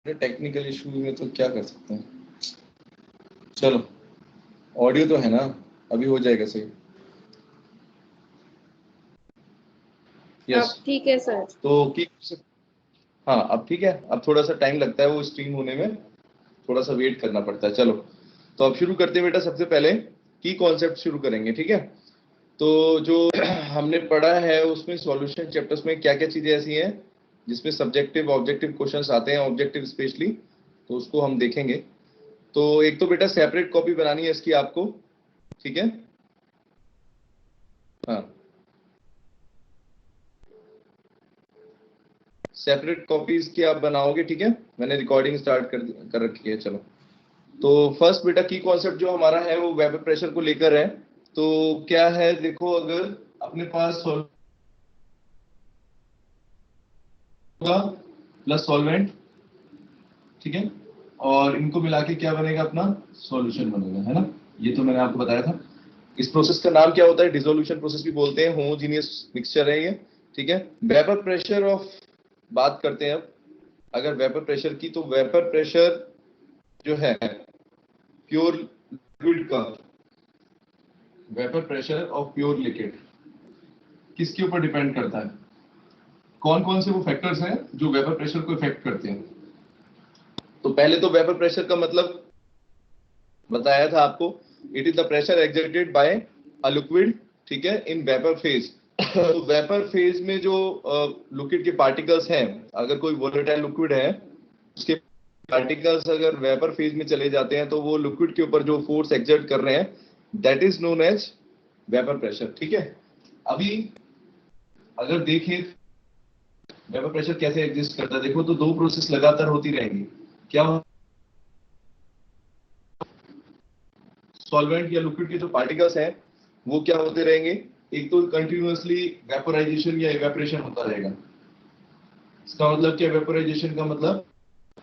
Technical issue में तो क्या कर सकते हैं। चलो, ऑडियो तो है ना, अभी हो जाएगा सही। यस, अब ठीक है सर। तो की हाँ, अब ठीक है। अब थोड़ा सा टाइम लगता है वो स्ट्रीम होने में, थोड़ा सा वेट करना पड़ता है। चलो, तो अब शुरू करते हैं बेटा। सबसे पहले की कॉन्सेप्ट शुरू करेंगे, ठीक है। तो जो हमने पढ़ा है उसमें सॉल्यूशन चैप्टर्स में क्या क्या चीजें ऐसी हैं जिसमें सब्जेक्टिव ऑब्जेक्टिव क्वेश्चंस आते हैं, ऑब्जेक्टिव स्पेशली, तो उसको हम देखेंगे। तो एक तो बेटा सेपरेट कॉपी बनानी है इसकी आपको, ठीक है। हाँ, सेपरेट कॉपीज की आप बनाओगे, ठीक है। मैंने रिकॉर्डिंग स्टार्ट कर रखी है। चलो, तो फर्स्ट बेटा की कॉन्सेप्ट जो हमारा है वो वेपर प्रेशर को लेकर है। तो क्या है, देखो, अगर अपने पास प्लस सॉल्वेंट, ठीक है, और इनको मिला के क्या बनेगा, अपना सॉल्यूशन बनेगा, है ना। ये तो मैंने आपको बताया था। इस प्रोसेस का नाम क्या होता है, डिसोल्यूशन प्रोसेस भी बोलते हैं। होमोजीनियस मिक्सचर है ये, ठीक है। वेपर प्रेशर ऑफ बात करते हैं अब। अगर वेपर प्रेशर की, तो वेपर प्रेशर जो है प्योर लिक्विड का, vapour pressure of pure liquid किसके ऊपर डिपेंड करता है, कौन कौन से वो फैक्टर्स हैं जो वेपर प्रेशर को इफेक्ट करते हैं। तो पहले तो वेपर प्रेशर का मतलब बताया था आपको, it is the pressure exerted bye a liquid, ठीक है, इन वेपर फेज। तो वेपर फेज में जो लिक्विड के पार्टिकल्स हैं, अगर कोई वोलेटाइल लिक्विड है, उसके पार्टिकल्स अगर वेपर फेज में चले जाते हैं तो वो लिक्विड के ऊपर जो फोर्स एक्सर्ट कर रहे हैं, that is known as vapour pressure, ठीक है। अभी अगर देखें वेपर प्रेशर कैसे एग्जिस्ट करता है, देखो, तो दो प्रोसेस लगातार होती रहेंगी। क्या, सॉल्वेंट या लिक्विड के जो पार्टिकल्स हैं वो क्या होते रहेंगे, एक तो कंटिन्यूअसली वेपोराइजेशन या इवेपोरेशन होता रहेगा। इसका मतलब क्या, वेपोराइजेशन का मतलब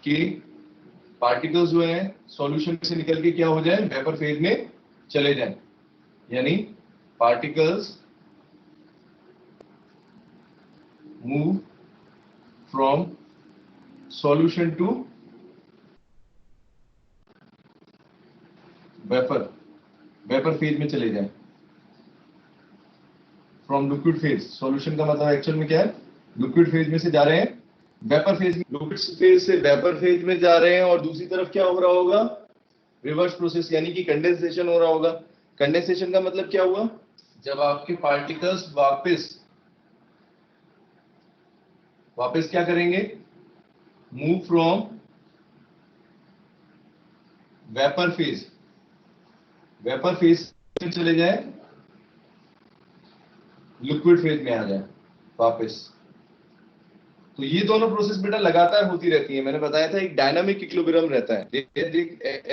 कि पार्टिकल्स जो हैं सॉल्यूशन से निकल के क्या हो जाए, वेपर फेज में चले जाएं। यानी particles move from solution to vapour, vapour phase में चले जाएं। फ्रॉम लिक्विड फेज, सॉल्यूशन का मतलब एक्चुअल में क्या है, लिक्विड फेज में से जा रहे हैं वेपर फेज में, लिक्विड फेज से वेपर फेज में जा रहे हैं। और दूसरी तरफ क्या हो रहा होगा, रिवर्स प्रोसेस, यानी कि कंडेंसेशन हो रहा होगा। कंडेंसेशन का मतलब क्या हुआ, जब आपके पार्टिकल्स वापस वापस क्या करेंगे, move from vapour phase, vapour phase में चले जाए, लिक्विड फेज में आ जाए वापस। तो ये दोनों प्रोसेस बेटा लगातार होती रहती है। मैंने बताया था एक डायनामिक इक्विलिब्रियम रहता है,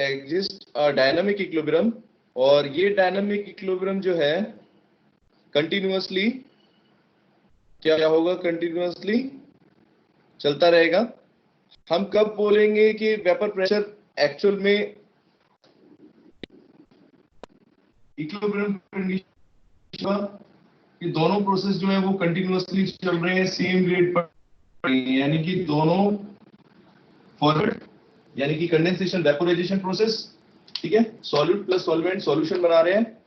एग्जिस्ट डायनामिक इक्विलिब्रियम। और ये डायनामिक इक्विलिब्रियम जो है कंटिन्यूअसली क्या होगा, कंटिन्यूअसली चलता रहेगा। हम कब बोलेंगे कि वेपर प्रेशर एक्चुअल में इक्विलिब्रियम कंडीशन, कि दोनों प्रोसेस जो है वो कंटिन्यूअसली चल रहे हैं, सेम रेट पर, यानी कि दोनों फॉरवर्ड, यानी कि कंडेंसेशन वेपोराइजेशन प्रोसेस, ठीक है, सॉल्यूट प्लस सॉल्वेंट सॉल्यूशन बना रहे हैं,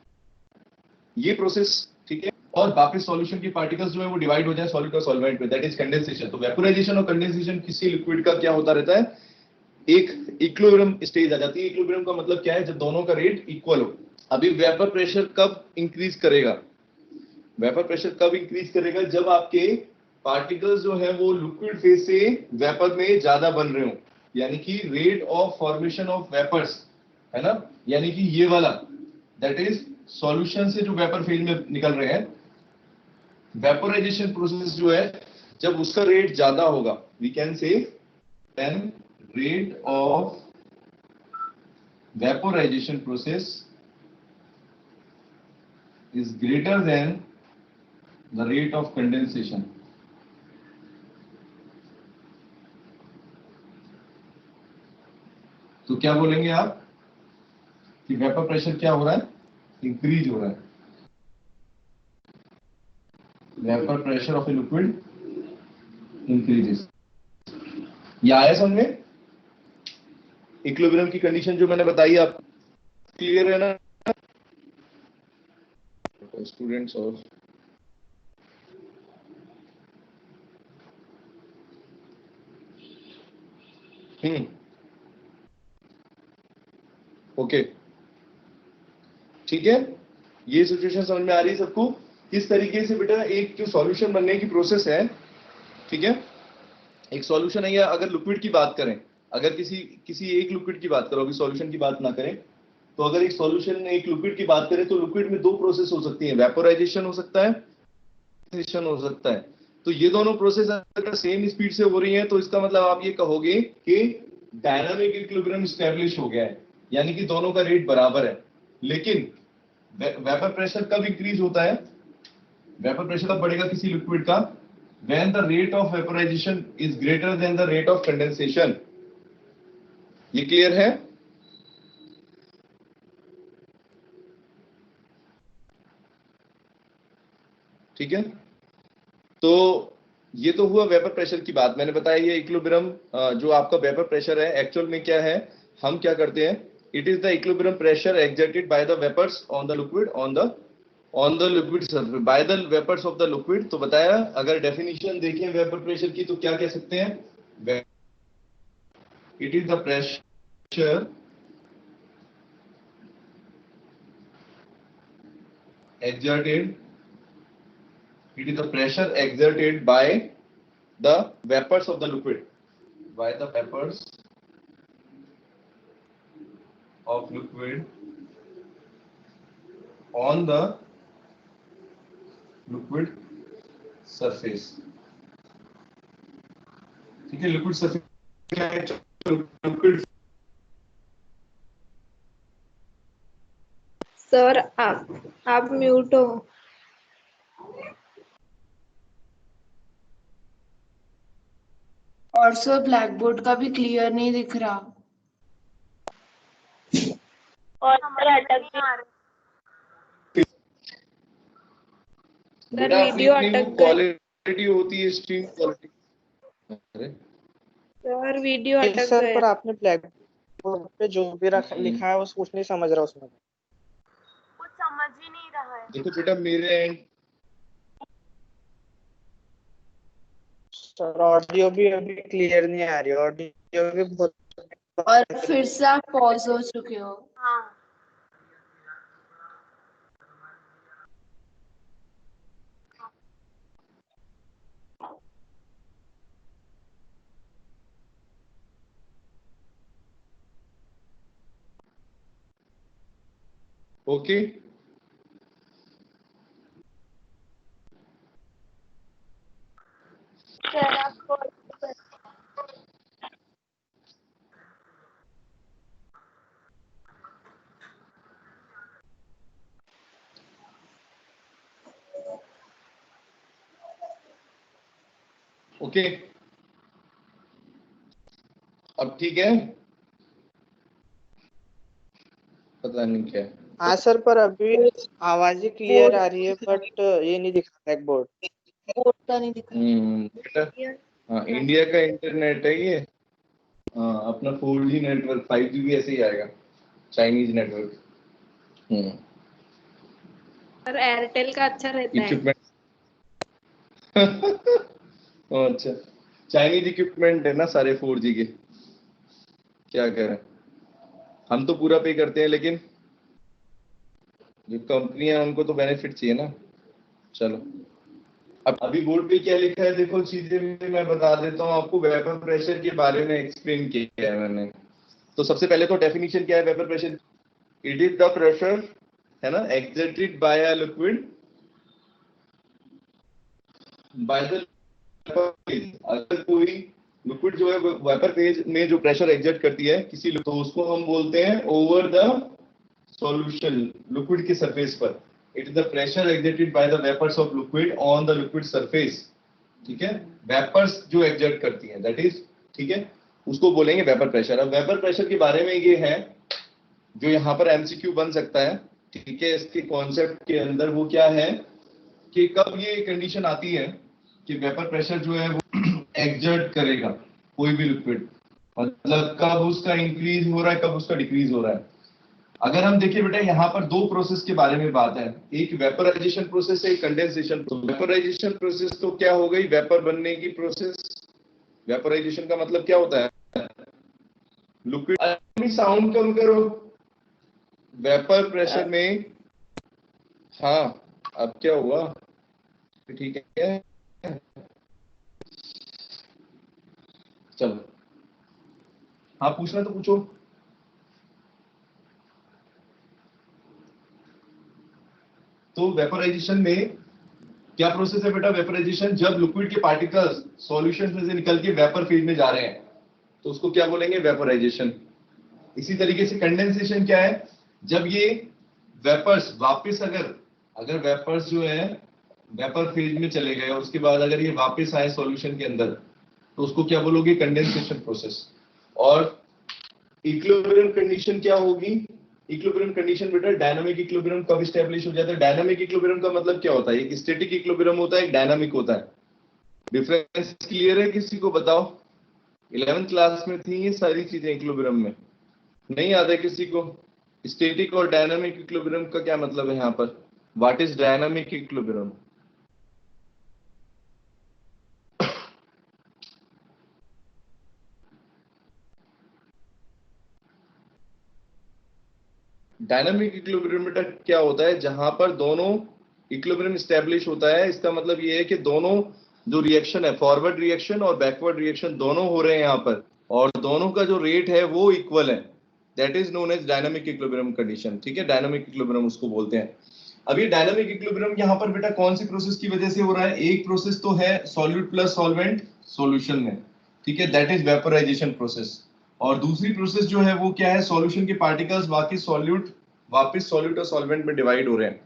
ये प्रोसेस, ठीक है। और वापस सॉल्यूशन के पार्टिकल्स जो है वो डिवाइड हो जाए सॉल्यूट और सॉल्वेंट में, दैट इज कंडेंसेशन। तो वेपोराइजेशन और कंडेंसेशन किसी लिक्विड का क्या होता रहता है, एक इक्विलिब्रियम स्टेज आ जाती है। इक्विलिब्रियम का मतलब क्या है, जब दोनों का रेट इक्वल हो। अभी वेपर प्रेशर कब इंक्रीज करेगा, वेपर प्रेशर कब इंक्रीज करेगा, जब आपके पार्टिकल्स जो है वो लिक्विड फेज से वेपर में ज्यादा बन रहे हो, यानी कि rate of formation of vapours, है ना, यानी कि ये वाला, दैट इज सॉल्यूशन से जो वेपर फेज में निकल रहे हैं। वेपोराइजेशन प्रोसेस जो है, जब उसका रेट ज्यादा होगा, we can say then rate of vaporization process is greater than the rate of condensation. तो क्या बोलेंगे आप कि वेपर प्रेशर क्या हो रहा है, इंक्रीज हो रहा है। Vapour pressure of a liquid increases. ये आया समझ में। इक्विलिब्रियम की कंडीशन जो मैंने बताई आप क्लियर है ना स्टूडेंट्स? और ओके ठीक है, ये सिचुएशन समझ में आ रही है सबको? किस तरीके से बेटा एक जो सॉल्यूशन बनने की प्रोसेस है, ठीक है, एक सॉल्यूशन है, या अगर लिक्विड की बात करें, अगर किसी एक लिक्विड की बात करो, अभी सॉल्यूशन की बात ना करें, तो अगर एक सॉल्यूशन एक लिक्विड की बात करें तो लिक्विड में दो प्रोसेस हो सकती है, वेपोराइजेशन हो सकता है, कंडेंसेशन हो सकता है। तो ये दोनों प्रोसेस अगर सेम स्पीड से हो रही हैं तो इसका मतलब आप ये कहोगे कि डायनामिक इक्विलिब्रियम एस्टैब्लिश हो गया है, यानी कि दोनों का रेट बराबर है। लेकिन वेपर प्रेशर कब इंक्रीज होता है, वेपर प्रेशर कब बढ़ेगा किसी लिक्विड का? when the rate of vaporization is greater than the rate of condensation। ये क्लियर है? ठीक है, तो ये तो हुआ वेपर प्रेशर की बात, मैंने बताया ये इक्विलिब्रियम जो आपका वेपर प्रेशर है एक्चुअल में क्या है, हम क्या करते हैं, it is the equilibrium pressure exerted by the vapours on the liquid on the liquid surface by the vapours of the liquid. तो बताया, अगर डेफिनेशन देखें वेपर प्रेशर की तो क्या कह सकते हैं, it is the pressure exerted, it is the pressure exerted by the vapors of the liquid, by the vapors of liquid on the liquid surface। ठीक है, liquid surface liquid सर आप mute हो। और सर ब्लैक बोर्ड का भी clear नहीं दिख रहा और हमारा अटक भी सर वीडियो अटक गई। क्वालिटी होती है स्ट्रीम क्वालिटी। अरे सर वीडियो अटक सर गया। पर आपने ब्लैक बोर्ड पे जो भी लिखा है वो कुछ नहीं समझ रहा उसमें, कुछ समझ ही नहीं रहा है। देखो बेटा मेरे एंड सर ऑडियो भी अभी क्लियर नहीं आ रही, ऑडियो भी बहुत, और फिर से आप पॉज हो चुके हो। हाँ ओके सर आपको ओके अब ठीक है, पता नहीं क्या है। हाँ सर पर अभी आवाज ही क्लियर आ रही है बट ये नहीं दिख रहा ब्लैक बोर्ड। बोर्ड का नहीं दिख रहा। बेटा हाँ इंडिया का इंटरनेट है ये, हाँ अपना 4G नेटवर्क 5G भी ऐसे ही आएगा, चाइनीज नेटवर्क। सर एयरटेल का अच्छा रहता है। इक्विपमेंट अच्छा चाइनीज इक्विपमेंट है ना सारे 4G के, क्या करें, हम तो पूरा पे करते हैं लेकिन जो कंपनियां उनको तो बेनिफिट चाहिए ना। चलो अब अभी बोर्ड पे क्या लिखा है देखो, सीधे मैं बता देता हूँ आपको, वेपर प्रेशर के बारे में एक्सप्लेन किया है मैंने। तो सबसे पहले तो डेफिनेशन क्या है vapour pressure, it is the pressure है ना exerted by a liquid by the अगर कोई लिक्विड जो है वेपर फेज में जो प्रेशर एक्सर्ट करती है किसी, तो उसको हम बोलते हैं ओवर द सॉल्यूशन लिक्विड के सरफेस पर, it is the pressure exerted by the vapours of liquid on the liquid surface. ठीक है, वेपर्स जो एक्सर्ट करती हैं दैट इज, ठीक है, उसको बोलेंगे वेपर प्रेशर। अब वेपर प्रेशर के बारे में ये है जो यहाँ पर एमसीक्यू बन सकता है, ठीक है, इसके कॉन्सेप्ट के अंदर वो क्या है कि कब ये कंडीशन आती है कि वेपर प्रेशर जो है वो एक्सर्ट करेगा कोई भी लिक्विड मतलब कब उसका इंक्रीज हो रहा है, कब उसका डिक्रीज हो रहा है। अगर हम देखिए बेटा यहाँ पर दो प्रोसेस के बारे में बात है, एक वेपराइजेशन प्रोसेस है, एक कंडेंसेशन। वेपराइजेशन प्रोसेस तो क्या हो गई, वेपर बनने की प्रोसेस। वेपराइजेशन का मतलब क्या होता है, लिक्विड साउंड कम करो, वेपर प्रेशर में। हाँ अब क्या हुआ, ठीक है चलो, हाँ पूछना तो पूछो। तो वेपराइजेशन में क्या प्रोसेस है बेटा, वेपराइजेशन जब लिक्विड के पार्टिकल्स सॉल्यूशन में से निकल के वेपर फेज में जा रहे हैं तो उसको क्या बोलेंगे, वेपराइजेशन। इसी तरीके से कंडेंसेशन क्या है, जब ये वेपर्स वापस अगर वेपर्स जो है वेपर फेज में चले गए और उसके बाद अगर ये वापस आए सॉल्यूशन के अंदर तो उसको क्या बोलोगे, कंडेंसेशन प्रोसेस। और इक्विलिब्रियम कंडीशन क्या होगी, इक्विलिब्रियम कंडीशन बेटा डायनामिक इक्विलिब्रियम कब स्टैब्लिश हो जाता है। डायनामिक इक्विलिब्रियम का मतलब क्या होता है, एक स्टैटिक इक्विलिब्रियम होता है, एक डायनामिक होता है। डिफरेंस क्लियर है किसी को, बताओ। 11th क्लास में थी ये सारी चीजें इक्विलिब्रियम में, नहीं याद है किसी को। स्टैटिक और डायनामिक इक्विलिब्रियम का क्या मतलब है यहाँ पर, what is dynamic equilibrium. Dynamic equilibrium बेटा क्या होता है, जहां पर दोनों इक्विलिब्रियम स्टैब्लिश होता है। इसका मतलब ये है कि दोनों जो रिएक्शन है, फॉरवर्ड रिएक्शन और बैकवर्ड रिएक्शन दोनों हो रहे हैं यहाँ पर, और दोनों का जो रेट है वो इक्वल है। That is known as dynamic equilibrium condition. ठीक है, डायनामिक इक्विलिब्रियम उसको बोलते हैं। अब ये डायनामिक इक्विलिब्रियम यहाँ पर बेटा कौन सी प्रोसेस की वजह से हो रहा है, एक प्रोसेस तो है सॉल्यूट प्लस सॉल्वेंट सॉल्यूशन में, ठीक है, दैट इज वेपराइजेशन प्रोसेस। और दूसरी प्रोसेस जो है वो क्या है, सॉल्यूशन के पार्टिकल्स वापस सॉल्यूट और सॉल्वेंट में डिवाइड हो रहे हैं,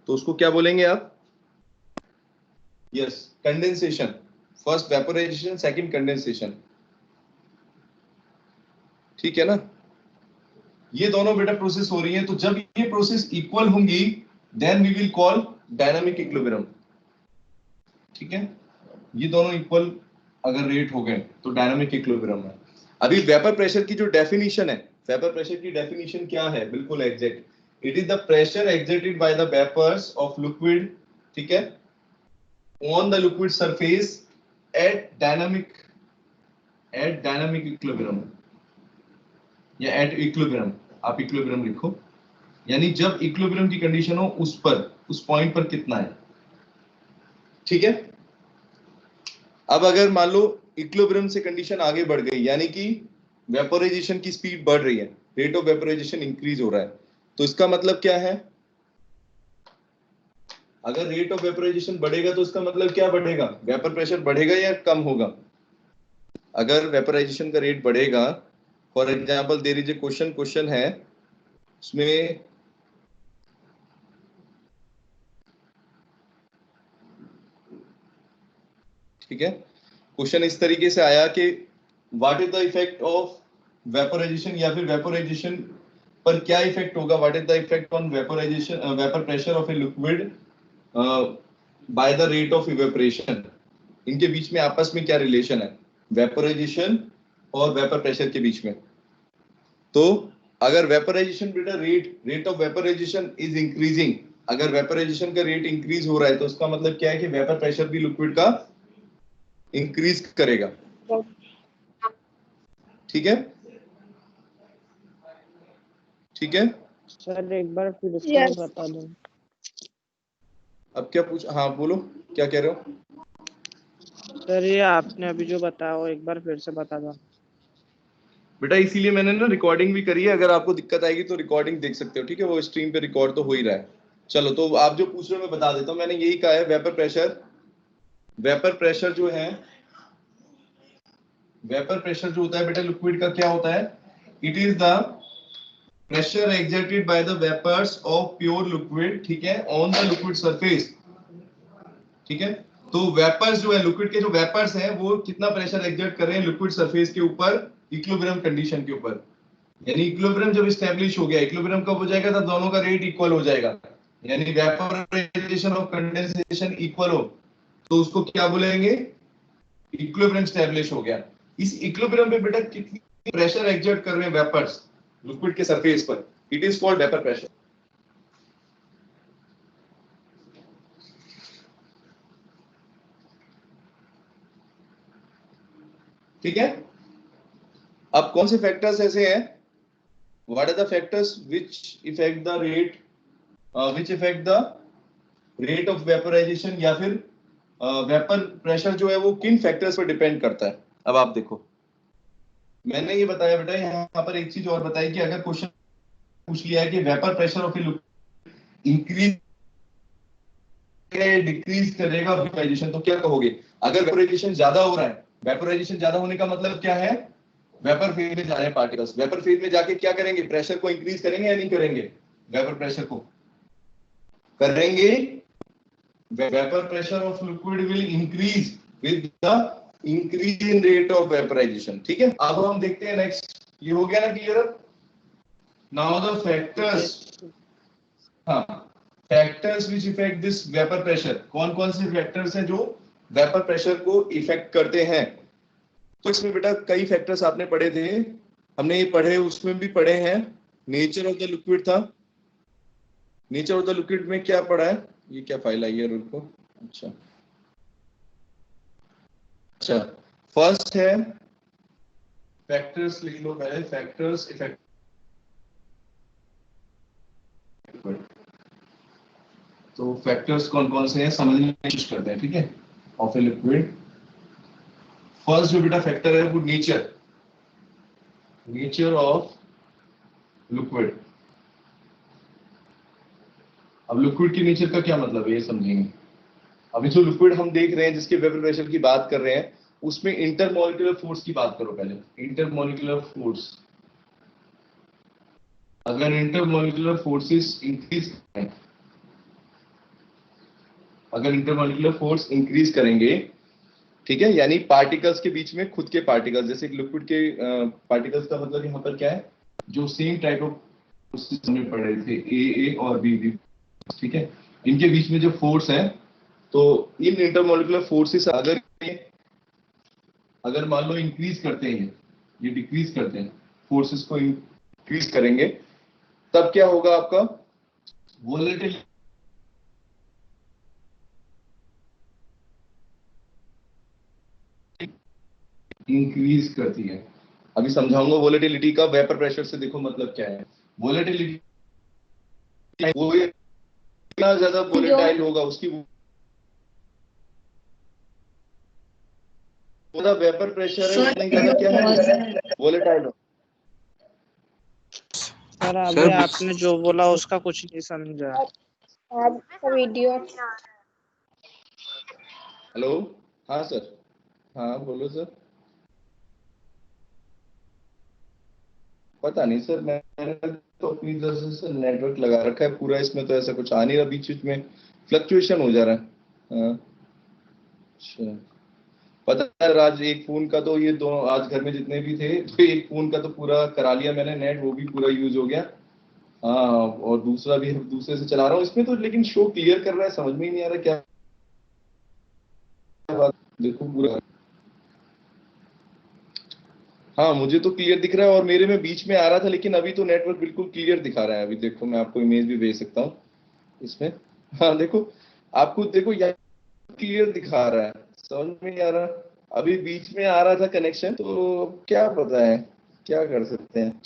तो उसको क्या बोलेंगे आप, yes condensation. First vaporization, second condensation, ठीक है ना। ये दोनों बेटा प्रोसेस हो रही है, तो जब ये प्रोसेस इक्वल होंगी then we will call dynamic equilibrium. ठीक है, ये दोनों इक्वल अगर रेट हो गए तो डायनामिक इक्विलिब्रियम है। अभी वेपर प्रेशर की जो डेफिनेशन है, वेपर प्रेशर की डेफिनेशन क्या है, बिल्कुल exact, it is the pressure exerted by the vapours of liquid, ठीक है, on the liquid surface at dynamic equilibrium या एट इक्विलिब्रियम, आप इक्विलिब्रियम लिखो, यानी जब इक्विलिब्रियम की कंडीशन हो उस पॉइंट पर कितना है। ठीक है, अब अगर मान लो इक्विलिब्रियम से कंडीशन आगे बढ़ गई, यानी कि वेपोराइजेशन की स्पीड बढ़ रही है, रेट ऑफ वेपोराइजेशन इंक्रीज हो रहा है, तो इसका मतलब क्या है, अगर रेट ऑफ वेपोराइजेशन बढ़ेगा तो इसका मतलब क्या बढ़ेगा, वेपर प्रेशर बढ़ेगा या कम होगा। अगर वेपोराइजेशन का रेट बढ़ेगा, for example there is a question है, उसमें ठीक है, क्वेश्चन इस तरीके से आया कि what is the effect of vaporisation, या फिर वेपोराइजेशन पर क्या इफेक्ट होगा, what is the effect on vaporisation vapour pressure of a liquid by the rate of evaporation. इनके बीच में आपस में क्या रिलेशन है, वेपोराइजेशन और वेपर प्रेशर के बीच में। तो अगर वेपोराइजेशन बेटा rate of vaporisation is increasing, अगर वेपोराइजेशन का रेट इंक्रीज हो रहा है तो उसका मतलब क्या है कि वेपर प्रेशर भी लिक्विड का इंक्रीज करेगा। ठीक है, ठीक है सर एक बार फिर से बता दो। अब क्या पूछ, हाँ बोलो क्या कह रहे हो। सर ये आपने अभी जो बताया वो एक बार फिर से बता दो। बेटा इसीलिए मैंने ना रिकॉर्डिंग भी करी है, अगर आपको दिक्कत आएगी तो रिकॉर्डिंग देख सकते हो, ठीक है, वो स्ट्रीम पे रिकॉर्ड तो हो ही रहा है। चलो तो आप जो पूछ रहे हो मैं बता देता हूँ, मैंने यही कहा है, वेपर प्रेशर जो है, वेपर प्रेशर जो होता है बेटा लिक्विड का क्या होता है, it is the pressure exerted by the vapours of pure liquid, ठीक है, ऑन द लिक्विड सरफेस। ठीक है, तो वेपर्स जो है, लिक्विड के जो वेपर्स हैं वो कितना प्रेशर एक्सर्ट कर रहे हैं लिक्विड सरफेस के ऊपर, इक्विलिब्रियम कंडीशन के ऊपर। यानी इक्विलिब्रियम जब एस्टैब्लिश हो गया, इक्विलिब्रियम कब हो जाएगा, तब दोनों का रेट इक्वल हो जाएगा, यानी वेपोराइजेशन और कंडेंसेशन इक्वल हो, तो उसको क्या बोलेंगे, इक्विलिब्रियम एस्टैब्लिश हो गया। इस इक्विलिब्रियम पे बेटा कितनी प्रेशर एक्सर्ट कर रहे हैं वेपर्स लिक्विड के सरफेस पर, it is called vapour pressure. ठीक है। अब कौन से फैक्टर्स ऐसे हैं, what are the factors which affect the rate, which affect the rate of vaporization, या फिर वेपर प्रेशर जो है वो किन फैक्टर्स पर डिपेंड करता है। अब आप देखो, मैंने ये बताया बेटा, यहाँ पर एक चीज और बताई कि अगर क्वेश्चन पूछ लिया है कि vapour pressure of A increase decrease करेगा वेपराइजेशन, तो क्या कहोगे। अगर वेपराइजेशन ज्यादा हो रहा है, वेपराइजेशन ज्यादा होने का मतलब क्या है, वेपर फेज में जा रहे हैं पार्टिकल्स, वेपर फेज में जाके क्या करेंगे, प्रेशर को इंक्रीज करेंगे या नहीं करेंगे, वेपर प्रेशर को करेंगे। Vapour pressure of liquid will increase with the increase in rate of vaporization. ठीक है, अब हम देखते हैं नेक्स्ट, ये हो गया ना क्लियर। नाउ द फैक्टर्स, हाँ, factors which effect this vapour pressure, कौन कौन से फैक्टर्स हैं जो वेपर प्रेशर को इफेक्ट करते हैं। तो इसमें बेटा कई फैक्टर्स आपने पढ़े थे, हमने ये पढ़े, उसमें भी पढ़े हैं। नेचर ऑफ द लिक्विड था, नेचर ऑफ द लिक्विड में क्या पढ़ा है, ये क्या फाइल आई है रुको, अच्छा अच्छा, फर्स्ट है फैक्टर्स, लिख लो पहले, फैक्टर्स इफेक्ट। तो फैक्टर्स कौन कौन से हैं समझने की कोशिश करते हैं, ठीक है, ऑफ ए लिक्विड। फर्स्ट जो बेटा फैक्टर है वो नेचर, नेचर ऑफ लिक्विड। अब लिक्विड की नेचर का क्या मतलब है ये समझेंगे। अभी जो लिक्विड हम देख रहे हैं, जिसके वेपर प्रेशर की बात कर रहे हैं, उसमें इंटरमोलिकुलर फोर्स की बात करो पहले, इंटरमोलिकुलर फोर्स। अगर इंटरमोलिकुलर फोर्सेस इंक्रीज करें, अगर इंटरमोलिकुलर फोर्स इंक्रीज करेंगे, ठीक है, यानी पार्टिकल्स के बीच में खुद के पार्टिकल्स, जैसे लिक्विड के पार्टिकल्स का मतलब यहाँ पर क्या है, जो सेम टाइप ऑफ फोर्सेस हमने पढ़े थे, ए और बी बी, ठीक है, इनके बीच में जो फोर्स है, तो इन इंटरमोलिकुलर फोर्सेस अगर मान लो इंक्रीज करते हैं, ये डिक्रीज करते हैं, फोर्सेस को इंक्रीज करेंगे, तब क्या होगा आपका, वोलेटिलिटी इंक्रीज करती है। अभी समझाऊंगा वोलेटिलिटी का वेपर प्रेशर से, देखो मतलब क्या है। वोलेटिलिटी वो इतना ज्यादा वोलेटाइल होगा, उसकी वेपर प्रेशर है उतना ही ज्यादा क्या है, वोलेटाइल हो। सर अभी आपने जो बोला उसका कुछ नहीं समझा। आपका वीडियो हेलो, हाँ सर, हाँ बोलो सर। पता नहीं सर, मैंने तो अपनी तरफ से नेटवर्क लगा रखा है पूरा, इसमें तो ऐसा कुछ आ नहीं रहा, बीच बीच में फ्लक्चुएशन हो जा रहा है। हाँ, अच्छा, पता है आज एक फोन का तो ये दो, आज घर में जितने भी थे, तो एक फोन का तो पूरा करा लिया मैंने नेट, वो भी पूरा यूज हो गया। हाँ, और दूसरा भी दूसरे से चला रहा हूँ इसमें, तो लेकिन शो क्लियर कर रहा है, समझ में ही नहीं आ रहा क्या बात। देखो पूरा, हाँ मुझे तो क्लियर दिख रहा है, और मेरे में बीच में आ रहा था, लेकिन अभी तो नेटवर्क बिल्कुल क्लियर दिखा रहा है। अभी देखो मैं आपको इमेज भी भेज सकता हूँ इसमें, हाँ देखो, आपको देखो यहाँ क्लियर दिखा रहा है, समझ में नहीं आ रहा। अभी बीच में आ रहा था कनेक्शन, तो क्या पता है क्या कर सकते हैं,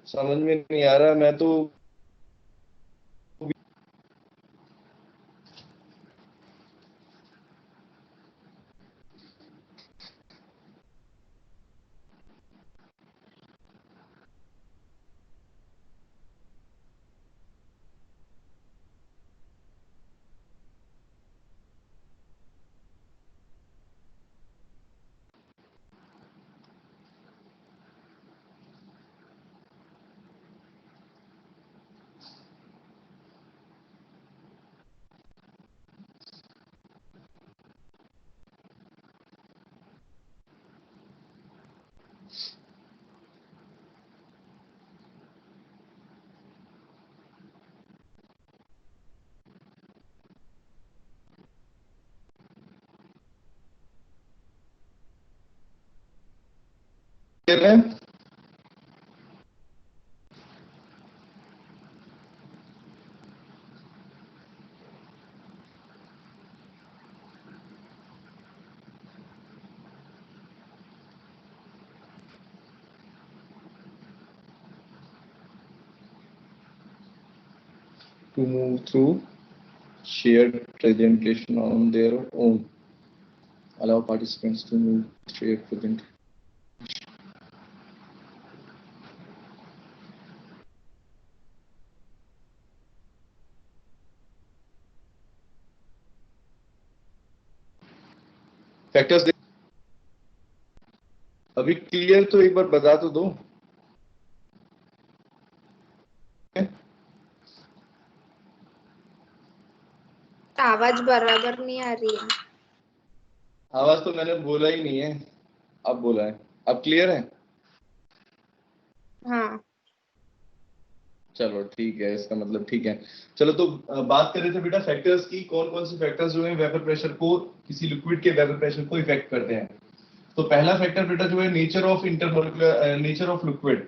समझ में नहीं आ रहा। मैं तो क्लियर है? To move through shared presentation on their own. Allow participants to move shared presentation. Factors अभी क्लियर तो एक बार बता तो दो। आवाज बराबर नहीं आ रही है। आवाज तो मैंने बोला ही नहीं है, अब बोला है। अब क्लियर है? हाँ। चलो ठीक है, इसका मतलब ठीक है। चलो तो बात कर रहे थे बेटा फैक्टर्स की, कौन कौन से फैक्टर्स जो है वेपर प्रेशर को, किसी लिक्विड के वेपर प्रेशर को इफेक्ट करते हैं। तो पहला फैक्टर बेटा जो है nature of intermolecular, nature of liquid.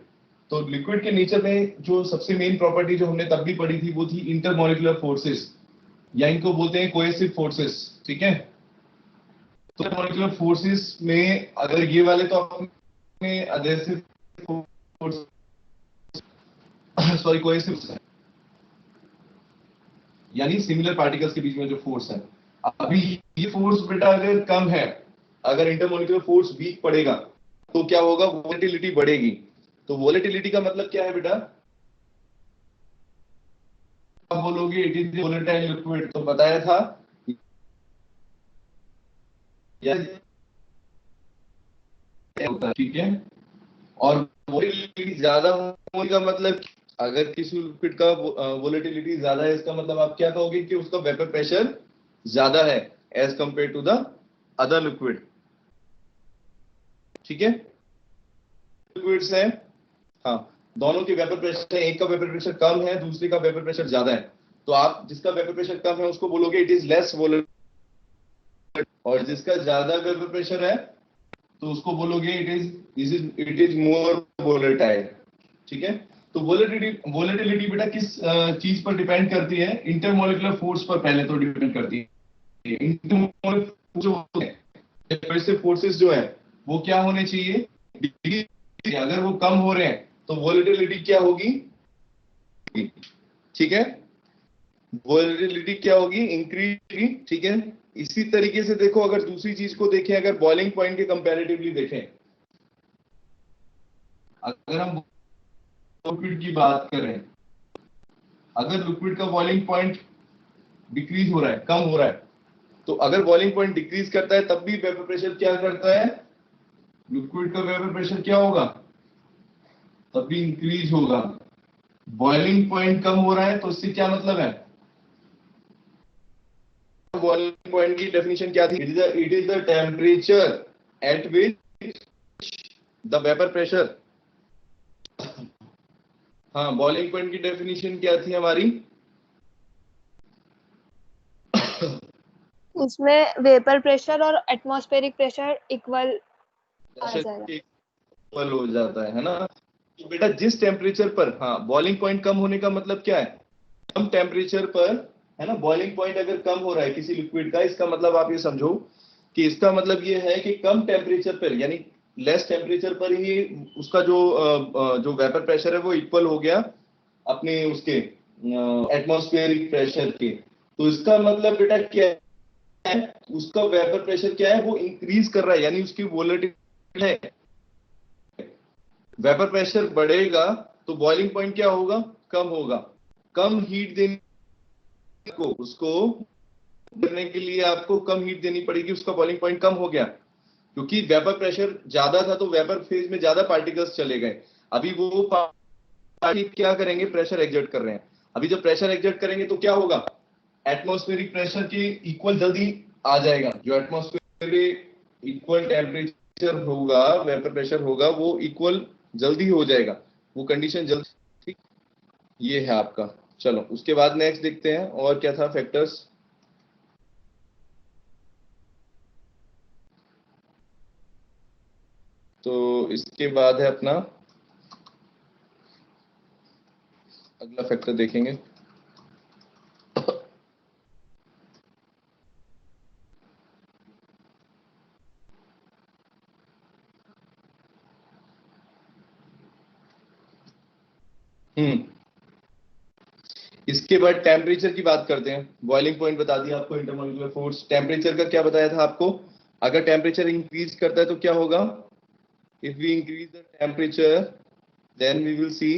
तो लिक्विड के नेचर में जो सबसे मेन प्रॉपर्टी जो हमने तब भी पढ़ी थी वो थी इंटरमोलिकुलर फोर्सेस, या इनको बोलते हैं कोएसिव फोर्सेस। ठीक है, तो इंटरमोलिकुलर फोर्सेस में अगर ये वाले तो अपने अधेसिव फोर्स, सॉरी कोएसिव है, यानी सिमिलर पार्टिकल्स के बीच में जो फोर्स है। अभी ये फोर्स बेटा अगर कम है, अगर इंटरमोलिकुलर फोर्स वीक पड़ेगा तो क्या होगा, वोलेटिलिटी बढ़ेगी। तो वोलेटिलिटी का मतलब क्या है बेटा, आप बोलोगे इट इज वोलेटाइल लिक्विड, तो बताया था ठीक है। और वोलेटिलिटी ज्यादा होने का मतलब, अगर किसी लिक्विड का वोलेटिलिटी ज्यादा है, इसका मतलब आप क्या कहोगे कि उसका वेपर प्रेशर ज्यादा है as compare to the other liquid. ठीक है, लिक्विड्स है, हाँ, दोनों के वेपर प्रेशर, एक का वेपर प्रेशर कम है, दूसरे का वेपर प्रेशर ज्यादा है, तो आप जिसका वेपर प्रेशर कम है उसको बोलोगे इट इज लेस वोलेटाइल, और जिसका ज्यादा वेपर प्रेशर है तो उसको बोलोगे इट इज मोर वोलेटाइल। ठीक है, तो वोलेटिलिटी बेटा किस चीज पर डिपेंड करती है, इंटरमोलिकुलर फोर्स पर पहले तो डिपेंड करती है। इंटरमोलिकुलर जो होते हैं फोर्सेस जो है वो क्या होने चाहिए, अगर वो कम हो रहे हैं तो वोलेटिलिटी क्या होगी, ठीक है, वोलेटिलिटी क्या होगी, इंक्रीज होगी। ठीक है, इसी तरीके से देखो, अगर दूसरी चीज को देखें, अगर बॉइलिंग पॉइंट के कंपैरेटिवली देखें, अगर हम लिक्विड की बात करें, अगर लिक्विड का बॉइलिंग पॉइंट डिक्रीज हो रहा है, कम हो रहा है, तो अगर बॉइलिंग पॉइंट डिक्रीज करता है तब भी वेपर प्रेशर क्या करता है, लिक्विड का वेपर प्रेशर क्या होगा, तब भी इंक्रीज होगा। बॉइलिंग पॉइंट कम हो रहा है तो इससे क्या मतलब है, बॉइलिंग पॉइंट की डेफिनेशन क्या थी, it is the temperature at which the vapour pressure, हाँ, बॉइलिंग पॉइंट की डेफिनेशन क्या थी हमारी, उसमें वेपर प्रेशर और एटमॉस्फेरिक प्रेशर इक्वल आ जाएगा। इक्वल हो जाता है ना। तो बेटा जिस टेम्परेचर पर, हाँ, बॉइलिंग पॉइंट कम होने का मतलब क्या है, कम टेम्परेचर पर, है ना, बॉइलिंग पॉइंट अगर कम हो रहा है किसी लिक्विड का, इसका मतलब आप ये समझो कि इसका मतलब ये है कि कम टेम्परेचर पर, यानी लेस टेम्परेचर पर ही उसका जो वेपर प्रेशर है वो इक्वल हो गया अपने उसके एटमॉस्फेरिक प्रेशर के। तो इसका मतलब बेटा क्या है, उसका वेपर प्रेशर क्या है, वो इंक्रीज कर रहा है, यानी उसकी वोलेटिलिटी है। वेपर प्रेशर बढ़ेगा तो बॉइलिंग पॉइंट क्या होगा, कम होगा। कम हीट देने को, उसको करने के लिए आपको कम हीट देनी पड़ेगी, उसका बॉइलिंग पॉइंट कम हो गया, क्योंकि वेपर प्रेशर ज्यादा था तो वेपर फेज में ज्यादा पार्टिकल्स चले गए। अभी वो पार्टिकल क्या करेंगे, प्रेशर एग्जर्ट कर रहे हैं। अभी जब प्रेशर एग्जर्ट करेंगे तो क्या होगा, एटमॉस्फेरिक प्रेशर के इक्वल जल्दी आ जाएगा। जो एटमॉस्फेरिक इक्वल टेम्परेचर होगा, वेपर प्रेशर होगा, वो इक्वल जल्दी हो जाएगा, वो कंडीशन जल्दी। ठीक, ये है आपका। चलो उसके बाद नेक्स्ट देखते हैं और क्या था फैक्टर्स। तो इसके बाद है अपना अगला फैक्टर देखेंगे। इसके बाद टेम्परेचर की बात करते हैं। बॉइलिंग पॉइंट बता दिया आपको, इंटरमोलिकुलर फोर्स। टेम्परेचर का क्या बताया था आपको? अगर टेम्परेचर इंक्रीज करता है तो क्या होगा? If we increase the temperature then we will see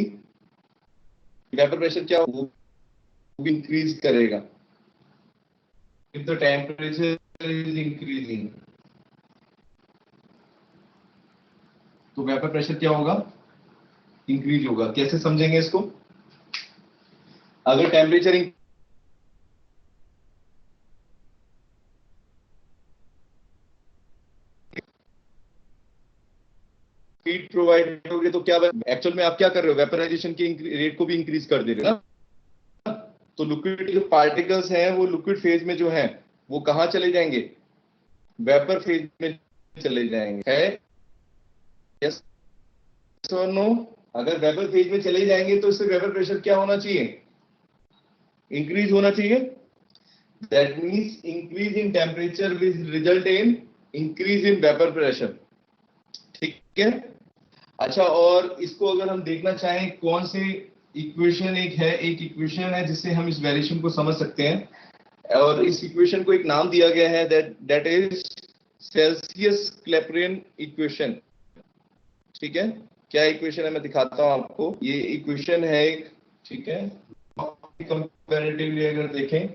vapour pressure क्या होगा, इंक्रीज करेगा। If the temperature is increasing तो वेपर प्रेशर क्या होगा? इंक्रीज होगा। कैसे समझेंगे इसको? अगर टेम्परेचर हीट प्रोवाइड होगी तो क्या एक्चुअल में आप क्या कर रहे हो? वेपराइजेशन के रेट को भी इंक्रीज कर दे रहे हो ना। तो लिक्विड जो पार्टिकल्स हैं वो लिक्विड फेज में जो हैं वो कहां चले जाएंगे? वेपर फेज में चले जाएंगे। है यस और नो? अगर वेपर फेज में चले जाएंगे तो इससे वेपर प्रेशर क्या होना चाहिए? इंक्रीज होना चाहिए। That means increase in temperature will result in increase in vapour pressure. ठीक है। अच्छा, और इसको अगर हम देखना चाहें कौन से इक्वेशन, एक इक्वेशन है जिससे हम इस वेरिएशन को समझ सकते हैं, और इस इक्वेशन को एक नाम दिया गया है that is Celsius Clapeyron equation. ठीक है। क्या इक्वेशन है मैं दिखाता हूं आपको। ये इक्वेशन है एक, ठीक है। कंपैरेटिवली अगर देखें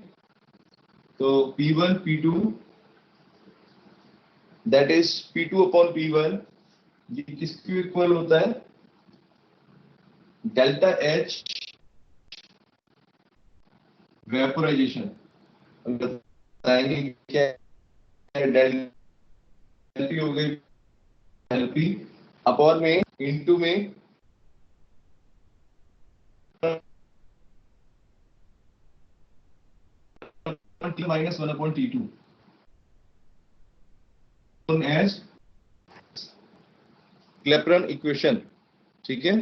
तो P1 P2 that is P2 upon P1 ये किसके इक्वल होता है? Delta H vaporisation. बताएंगे क्या है? डेल्टा पी हो गई, एलपी अपॉन में इनटू में T minus 1 upon T2 as Clapeyron equation. ठीक है।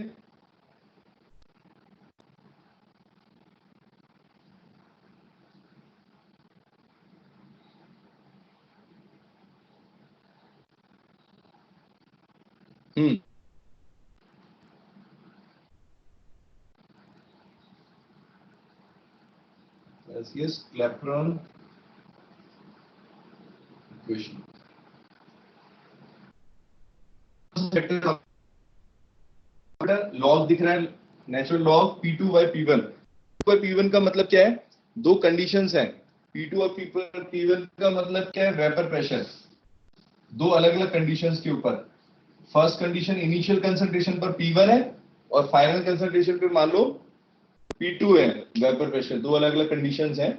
Celsius Clapeyron equation. लॉग दिख रहा है, natural log P2 bye P1। P1 का मतलब क्या है? दो कंडीशंस हैं। P2 और P1 का मतलब क्या है? Vapour pressure. दो अलग अलग कंडीशंस के ऊपर। फर्स्ट कंडीशन इनिशियल कंसंट्रेशन पर P1 है और फाइनल कंसंट्रेशन पे मान लो P2 है वेपर प्रेशर। दो अलग अलग कंडीशंस हैं।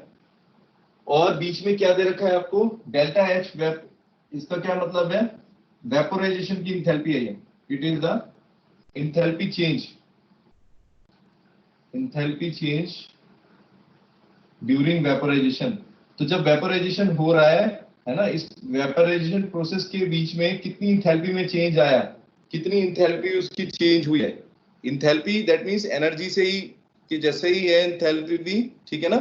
और बीच में क्या दे रखा है आपको? Delta H vap. इसका क्या मतलब है? वेपोराइजेशन की इंथैल्पी है ये। It is the enthalpy change, enthalpy change during vaporisation. तो जब वेपोराइजेशन हो रहा है ना, इस वेपोराइजेशन प्रोसेस के बीच में कितनी इंथैल्पी में चेंज आया, कितनी इंथैल्पी उसकी चेंज हुई है। इंथैल्पी दैट मींस एनर्जी से ही कि जैसे ही है इंथैल्पी भी। ठीक है ना।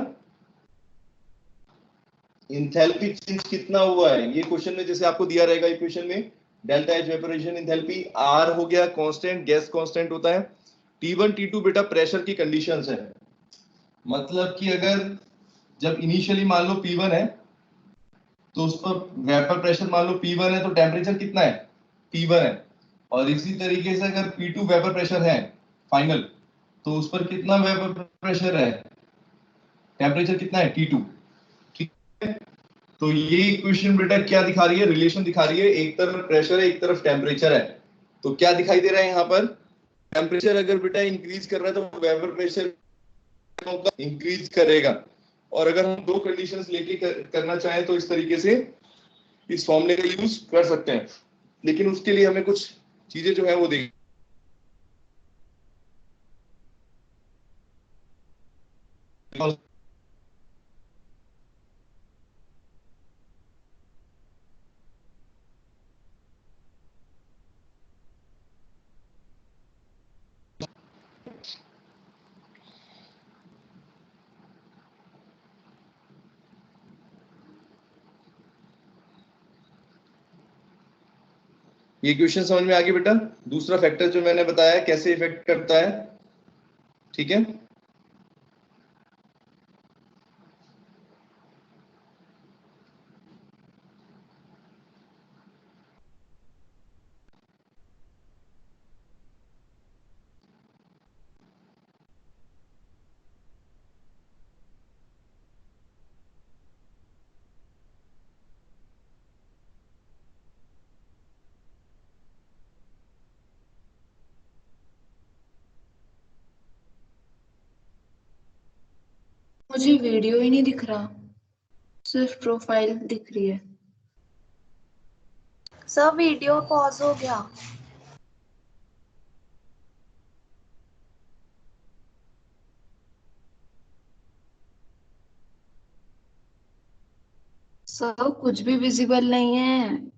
इंथैल्पी चेंज कितना हुआ है ये क्वेश्चन में जैसे आपको दिया रहेगा इक्वेशन में, delta H vaporisation enthalpy. R हो गया कांस्टेंट, गैस कांस्टेंट होता है। T1 T2 बेटा प्रेशर की कंडीशंस है। मतलब कि अगर जब इनिशियली मान लो P1 है तो उस पर वेपर प्रेशर मान लो P1 है तो टेम्परेचर कितना है? T1 है। और इसी तरीके से अगर P2 वेपर प्रेशर है फाइनल तो उस पर कितना वेपर प्रेशर है? टेम्परेचर कितना है? T2। ठीक है। तो ये इक्वेशन बेटा क्या दिखा रही है? रिलेशन दिखा रही है। एक तरफ प्रेशर है, एक तरफ टेम्परेचर है। तो क्या दिखाई दे रहा है यहाँ पर? टेम्परेचर अगर बेटा इंक्रीज कर रहा है तो वेपर प्रेशर इंक्रीज करेगा। और अगर हम दो कंडीशंस लेके करना चाहें तो इस तरीके से इस फॉर्मूले का यूज कर सकते हैं। लेकिन उसके लिए हमें कुछ चीजें जो है वो देख ये क्वेश्चन समझ में आ गया बेटा? दूसरा फैक्टर जो मैंने बताया कैसे इफेक्ट करता है, ठीक है। मुझे वीडियो ही नहीं दिख रहा, सिर्फ प्रोफाइल दिख रही है। सर वीडियो पॉज हो गया। सर कुछ भी विजिबल नहीं है।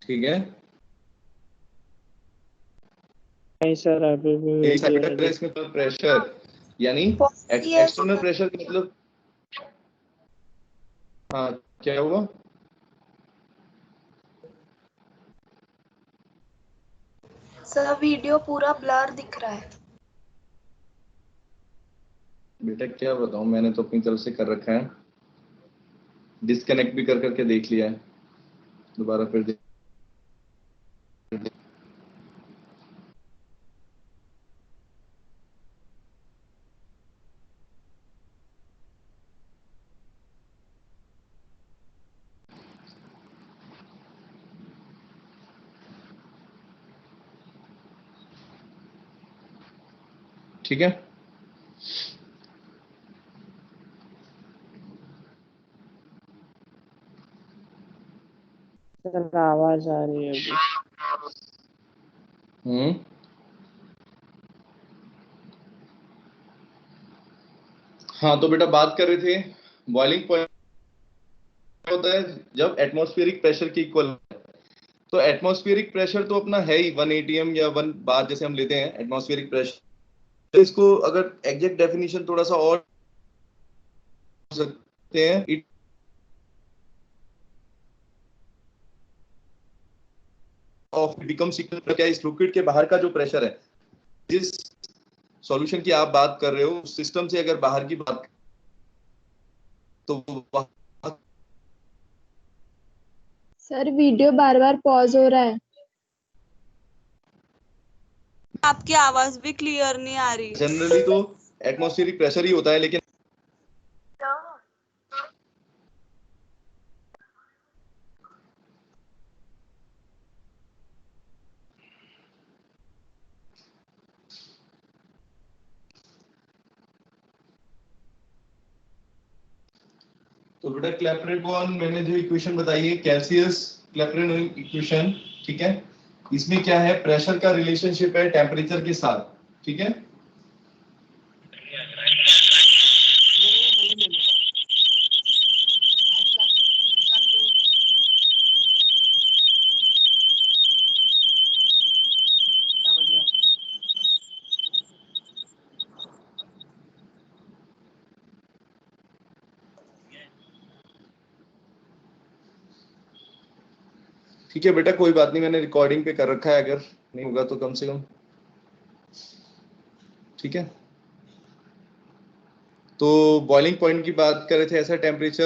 ठीक है, नहीं सर अभी भी एक वीडियो फैक्टर है इसमें प्रेशर, यानी Yes, एक्सटर्नल प्रेशर का मतलब, हाँ क्या हुआ? सर वीडियो पूरा ब्लर दिख रहा है। बेटा क्या बताऊं, मैंने तो अपनी तरफ से कर रखा है, डिस्कनेक्ट भी कर करके देख लिया है, दोबारा फिर ठीक है। सर आवाज आ रही है अभी। हाँ तो बेटा बात कर रहे थे, बॉइलिंग पॉइंट होता है जब एटमॉस्फेरिक प्रेशर के इक्वल। तो एटमॉस्फेरिक प्रेशर तो अपना है ही 1 atm या 1 बार जैसे हम लेते हैं एटमॉस्फेरिक प्रेशर। तो इसको अगर एग्जैक्ट डेफिनेशन थोड़ा सा और सकते हैं, इट ऑफ बिकम्स इक्वल, क्या इस लिक्विड के बाहर का जो प्रेशर है, जिस सॉल्यूशन की आप बात कर रहे हो सिस्टम से अगर बाहर की बात, तो सर वीडियो बार बार पॉज हो रहा है। आपकी आवाज भी क्लियर नहीं आ रही। जनरली तो एटमॉस्फेरिक प्रेशर ही होता है, लेकिन तो बेटा क्लैपेरॉन मैंने जो इक्वेशन बताई है कैल्सियस क्लैपेरॉन इक्वेशन, ठीक है, इसमें क्या है, प्रेशर का रिलेशनशिप है टेम्परेचर के साथ, ठीक है। ठीक है बेटा कोई बात नहीं, मैंने रिकॉर्डिंग पे कर रखा है, अगर नहीं होगा तो कम से कम, ठीक है। तो बॉइलिंग पॉइंट की बात कर रहे थे, ऐसा टेम्परेचर